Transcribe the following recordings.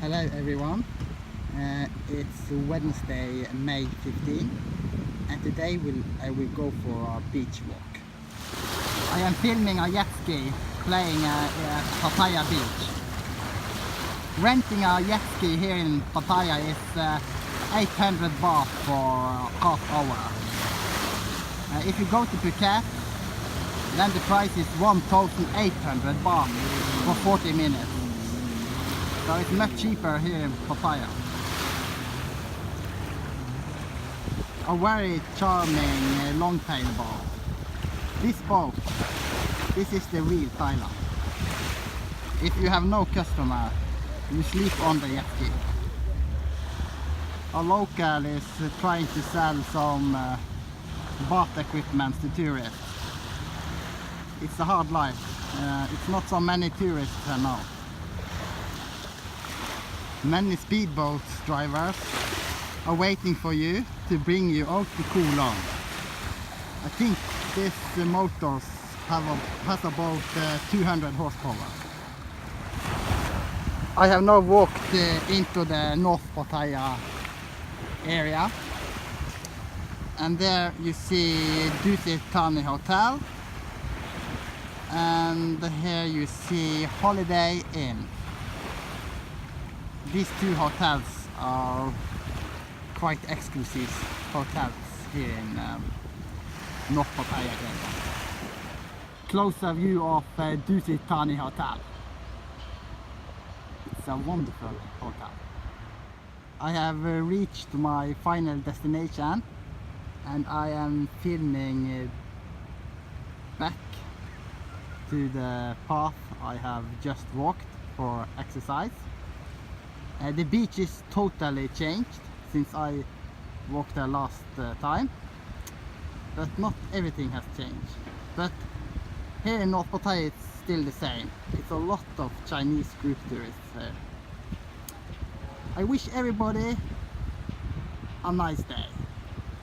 Hello everyone, it's Wednesday, May 15, and today I will go for a beach walk. I am filming a jet ski playing at Pattaya Beach. Renting a jet ski here in Pattaya is 800 baht for half hour. If you go to Phuket, then the price is 1,800 baht for 40 minutes. So it's much cheaper here in Pattaya. A very charming long-tail boat. This is the real Thailand. If you have no customer, you sleep on the jet ski. A local is trying to sell some bath equipment to tourists. It's a hard life. It's not so many tourists now. Many speedboats drivers are waiting for you to bring you out to cool on. I think this motors has about 200 horsepower. I have now walked into the North Pattaya area, and there you see Dusit Thani hotel, and here you see Holiday Inn. These two hotels are quite exclusive hotels here in North Pattaya area. Closer view of Dusit Thani hotel. It's a wonderful hotel. I have reached my final destination, and I am filming back to the path I have just walked for exercise. The beach is totally changed since I walked there last time, but not everything has changed. But here in North Pattaya it's still the same. It's a lot of Chinese group tourists here. I wish everybody a nice day.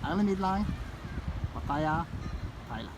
Pattaya, Thailand.